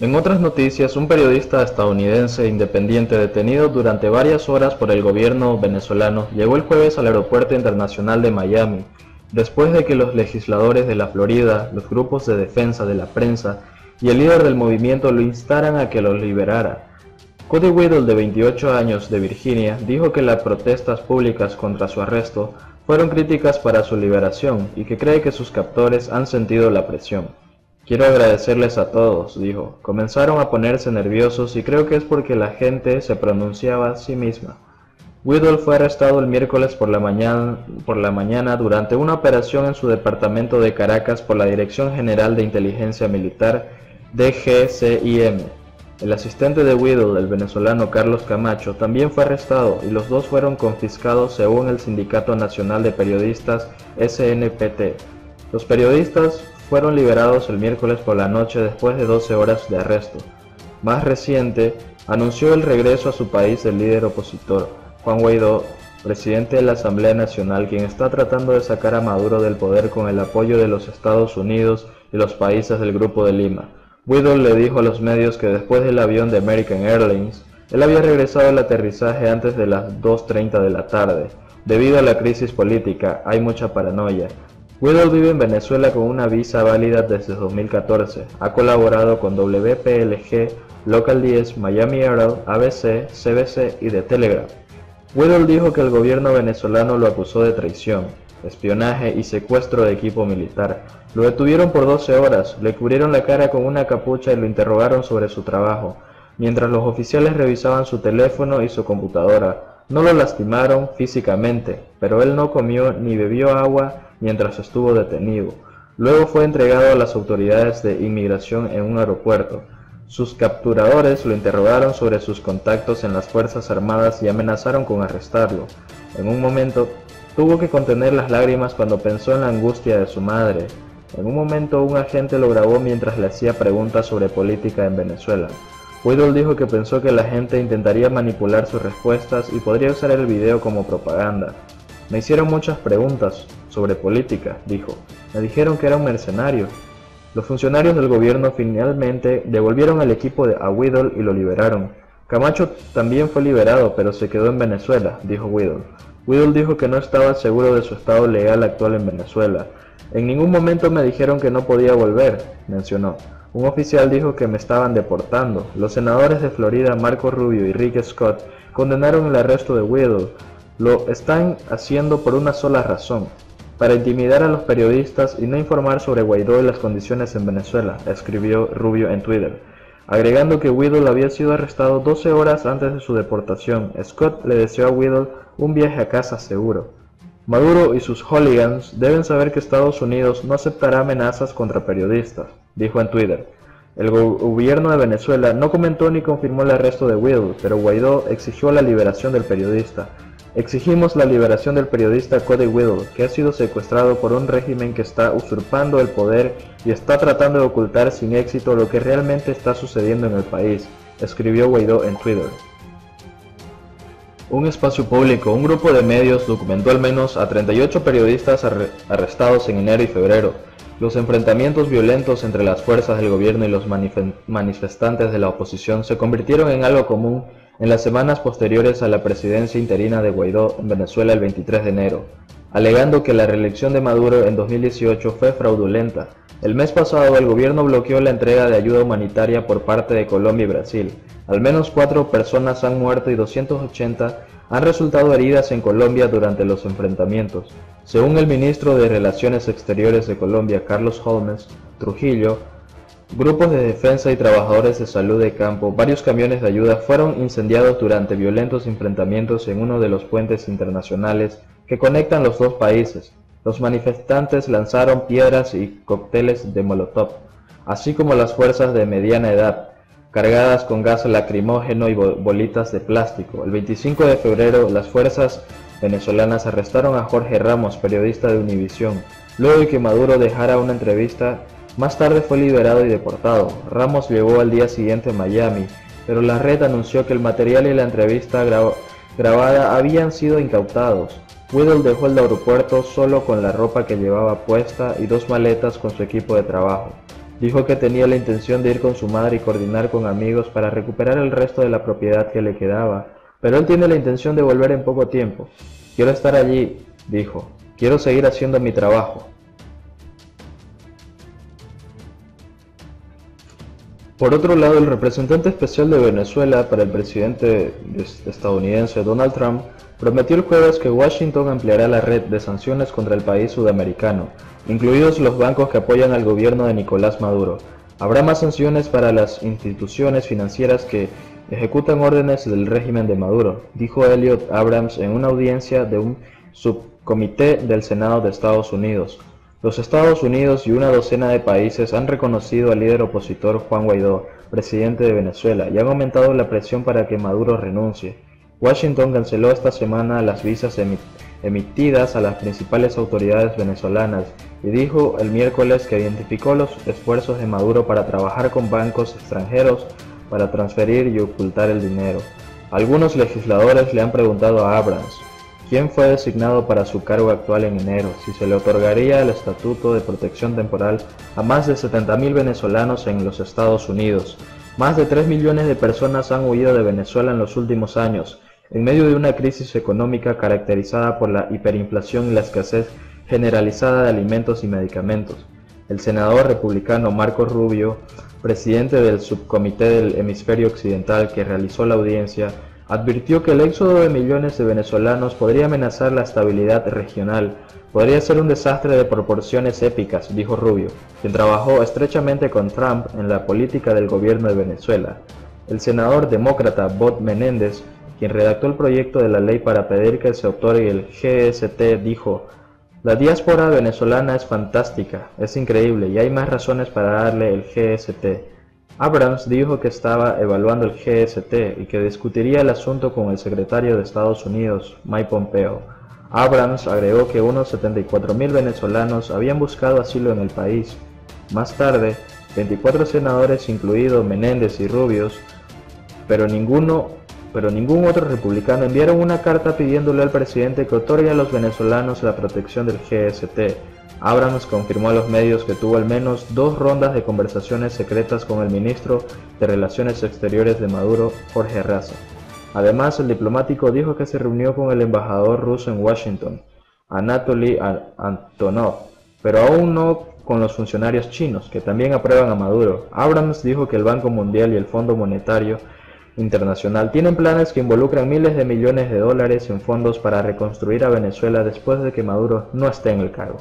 En otras noticias, un periodista estadounidense independiente detenido durante varias horas por el gobierno venezolano llegó el jueves al Aeropuerto Internacional de Miami, después de que los legisladores de la Florida, los grupos de defensa de la prensa y el líder del movimiento lo instaran a que lo liberara. Cody Whittle, de 28 años, de Virginia, dijo que las protestas públicas contra su arresto fueron críticas para su liberación y que cree que sus captores han sentido la presión. Quiero agradecerles a todos, dijo. Comenzaron a ponerse nerviosos y creo que es porque la gente se pronunciaba a sí misma. Whittle fue arrestado el miércoles por la mañana durante una operación en su departamento de Caracas por la Dirección General de Inteligencia Militar, DGCIM. El asistente de Whittle, el venezolano Carlos Camacho, también fue arrestado y los dos fueron confiscados según el Sindicato Nacional de Periodistas SNPT. Los periodistas fueron liberados el miércoles por la noche después de 12 horas de arresto. Más reciente, anunció el regreso a su país del líder opositor, Juan Guaidó, presidente de la Asamblea Nacional, quien está tratando de sacar a Maduro del poder con el apoyo de los Estados Unidos y los países del Grupo de Lima. Whittle le dijo a los medios que después del avión de American Airlines, él había regresado al aterrizaje antes de las 2:30 de la tarde. Debido a la crisis política, hay mucha paranoia. Whittle vive en Venezuela con una visa válida desde 2014. Ha colaborado con WPLG, Local 10, Miami Herald, ABC, CBC y The Telegraph. Whittle dijo que el gobierno venezolano lo acusó de traición, espionaje y secuestro de equipo militar. Lo detuvieron por 12 horas, le cubrieron la cara con una capucha y lo interrogaron sobre su trabajo, mientras los oficiales revisaban su teléfono y su computadora. No lo lastimaron físicamente, pero él no comió ni bebió agua mientras estuvo detenido. Luego fue entregado a las autoridades de inmigración en un aeropuerto. Sus capturadores lo interrogaron sobre sus contactos en las Fuerzas Armadas y amenazaron con arrestarlo. En un momento, tuvo que contener las lágrimas cuando pensó en la angustia de su madre. En un momento, un agente lo grabó mientras le hacía preguntas sobre política en Venezuela. Whittle dijo que pensó que la gente intentaría manipular sus respuestas y podría usar el video como propaganda. Me hicieron muchas preguntas sobre política, dijo. Me dijeron que era un mercenario. Los funcionarios del gobierno finalmente devolvieron el equipo a Whittle y lo liberaron. Camacho también fue liberado, pero se quedó en Venezuela, dijo Whittle. Whittle dijo que no estaba seguro de su estado legal actual en Venezuela. En ningún momento me dijeron que no podía volver, mencionó. Un oficial dijo que me estaban deportando. Los senadores de Florida, Marco Rubio y Rick Scott, condenaron el arresto de Whittle. Lo están haciendo por una sola razón, para intimidar a los periodistas y no informar sobre Guaidó y las condiciones en Venezuela, escribió Rubio en Twitter, agregando que Whittle había sido arrestado 12 horas antes de su deportación. Scott le deseó a Whittle un viaje a casa seguro. Maduro y sus hooligans deben saber que Estados Unidos no aceptará amenazas contra periodistas, dijo en Twitter. El gobierno de Venezuela no comentó ni confirmó el arresto de Whittle, pero Guaidó exigió la liberación del periodista. Exigimos la liberación del periodista Cody Whittle, que ha sido secuestrado por un régimen que está usurpando el poder y está tratando de ocultar sin éxito lo que realmente está sucediendo en el país, escribió Guaidó en Twitter. Un espacio público, un grupo de medios documentó al menos a 38 periodistas arrestados en enero y febrero. Los enfrentamientos violentos entre las fuerzas del gobierno y los manifestantes de la oposición se convirtieron en algo común en las semanas posteriores a la presidencia interina de Guaidó en Venezuela el 23 de enero, alegando que la reelección de Maduro en 2018 fue fraudulenta. El mes pasado el gobierno bloqueó la entrega de ayuda humanitaria por parte de Colombia y Brasil. Al menos 4 personas han muerto y 280 han resultado heridas en Colombia durante los enfrentamientos. Según el ministro de Relaciones Exteriores de Colombia, Carlos Holmes Trujillo, grupos de defensa y trabajadores de salud de campo, varios camiones de ayuda fueron incendiados durante violentos enfrentamientos en uno de los puentes internacionales que conectan los dos países. Los manifestantes lanzaron piedras y cócteles de molotov, así como las fuerzas de mediana edad, cargadas con gas lacrimógeno y bolitas de plástico. El 25 de febrero, las fuerzas venezolanas arrestaron a Jorge Ramos, periodista de Univisión, luego de que Maduro dejara una entrevista. Más tarde fue liberado y deportado. Ramos llegó al día siguiente a Miami, pero la red anunció que el material y la entrevista grabada habían sido incautados. Whittle dejó el aeropuerto solo con la ropa que llevaba puesta y 2 maletas con su equipo de trabajo. Dijo que tenía la intención de ir con su madre y coordinar con amigos para recuperar el resto de la propiedad que le quedaba, pero él tiene la intención de volver en poco tiempo. Quiero estar allí, dijo. Quiero seguir haciendo mi trabajo. Por otro lado, el representante especial de Venezuela para el presidente estadounidense Donald Trump prometió el jueves que Washington ampliará la red de sanciones contra el país sudamericano, incluidos los bancos que apoyan al gobierno de Nicolás Maduro. Habrá más sanciones para las instituciones financieras que ejecutan órdenes del régimen de Maduro, dijo Elliot Abrams en una audiencia de un subcomité del Senado de Estados Unidos. Los Estados Unidos y una docena de países han reconocido al líder opositor Juan Guaidó, presidente de Venezuela, y han aumentado la presión para que Maduro renuncie. Washington canceló esta semana las visas emitidas a las principales autoridades venezolanas y dijo el miércoles que identificó los esfuerzos de Maduro para trabajar con bancos extranjeros para transferir y ocultar el dinero. Algunos legisladores le han preguntado a Abrams quién fue designado para su cargo actual en enero, si se le otorgaría el estatuto de protección temporal a más de 70.000 venezolanos en los Estados Unidos. Más de 3 millones de personas han huido de Venezuela en los últimos años, en medio de una crisis económica caracterizada por la hiperinflación y la escasez generalizada de alimentos y medicamentos. El senador republicano Marco Rubio, presidente del subcomité del hemisferio occidental que realizó la audiencia, advirtió que el éxodo de millones de venezolanos podría amenazar la estabilidad regional. Podría ser un desastre de proporciones épicas, dijo Rubio, quien trabajó estrechamente con Trump en la política del gobierno de Venezuela. El senador demócrata Bob Menéndez, quien redactó el proyecto de la ley para pedir que se otorgue el GST, dijo: "La diáspora venezolana es fantástica, es increíble y hay más razones para darle el GST". Abrams dijo que estaba evaluando el GST y que discutiría el asunto con el secretario de Estados Unidos, Mike Pompeo. Abrams agregó que unos 74.000 venezolanos habían buscado asilo en el país. Más tarde, 24 senadores, incluidos Menéndez y Rubios, pero ningún otro republicano, enviaron una carta pidiéndole al presidente que otorgue a los venezolanos la protección del GST. Abrams confirmó a los medios que tuvo al menos 2 rondas de conversaciones secretas con el ministro de Relaciones Exteriores de Maduro, Jorge Raza. Además, el diplomático dijo que se reunió con el embajador ruso en Washington, Anatoly Antonov, pero aún no con los funcionarios chinos, que también aprueban a Maduro. Abrams dijo que el Banco Mundial y el Fondo Monetario Internacional tienen planes que involucran miles de millones de dólares en fondos para reconstruir a Venezuela después de que Maduro no esté en el cargo.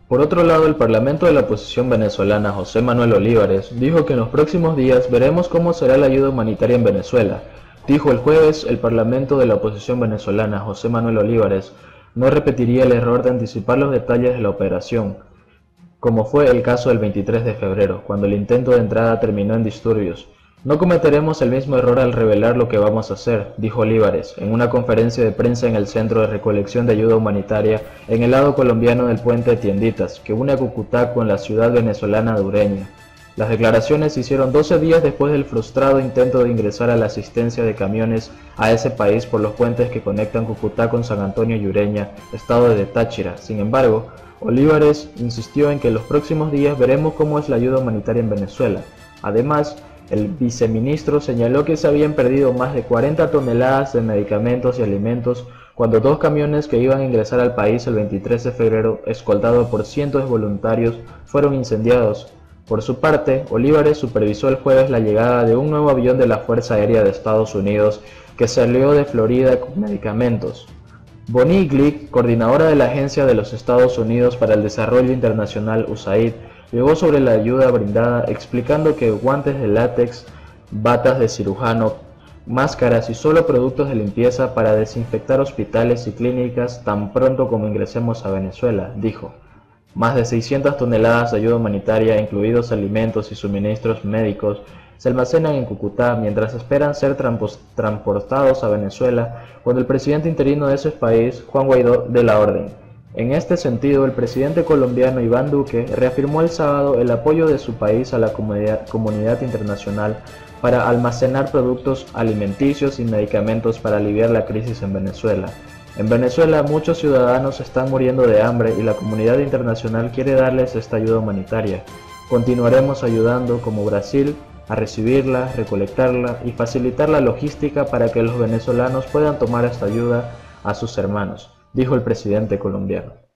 Por otro lado, el parlamento de la oposición venezolana, José Manuel Olivares, dijo que en los próximos días veremos cómo será la ayuda humanitaria en Venezuela. Dijo el jueves el parlamento de la oposición venezolana, José Manuel Olivares, no repetiría el error de anticipar los detalles de la operación, como fue el caso del 23 de febrero, cuando el intento de entrada terminó en disturbios. No cometeremos el mismo error al revelar lo que vamos a hacer, dijo Olivares, en una conferencia de prensa en el Centro de Recolección de Ayuda Humanitaria en el lado colombiano del puente de Tienditas, que une a Cúcuta con la ciudad venezolana de Ureña. Las declaraciones se hicieron 12 días después del frustrado intento de ingresar a la asistencia de camiones a ese país por los puentes que conectan Cúcuta con San Antonio y Ureña, estado de Táchira. Sin embargo, Olivares insistió en que en los próximos días veremos cómo es la ayuda humanitaria en Venezuela. Además, el viceministro señaló que se habían perdido más de 40 toneladas de medicamentos y alimentos cuando 2 camiones que iban a ingresar al país el 23 de febrero, escoltados por cientos de voluntarios, fueron incendiados. Por su parte, Olivares supervisó el jueves la llegada de un nuevo avión de la Fuerza Aérea de Estados Unidos que salió de Florida con medicamentos. Bonnie Glick, coordinadora de la Agencia de los Estados Unidos para el Desarrollo Internacional USAID, llegó sobre la ayuda brindada explicando que guantes de látex, batas de cirujano, máscaras y solo productos de limpieza para desinfectar hospitales y clínicas tan pronto como ingresemos a Venezuela, dijo. Más de 600 toneladas de ayuda humanitaria, incluidos alimentos y suministros médicos, se almacenan en Cúcuta mientras esperan ser transportados a Venezuela cuando el presidente interino de ese país, Juan Guaidó, dé la orden. En este sentido, el presidente colombiano Iván Duque reafirmó el sábado el apoyo de su país a la comunidad internacional para almacenar productos alimenticios y medicamentos para aliviar la crisis en Venezuela. En Venezuela muchos ciudadanos están muriendo de hambre y la comunidad internacional quiere darles esta ayuda humanitaria. Continuaremos ayudando como Brasil a recibirla, recolectarla y facilitar la logística para que los venezolanos puedan tomar esta ayuda a sus hermanos, dijo el presidente colombiano.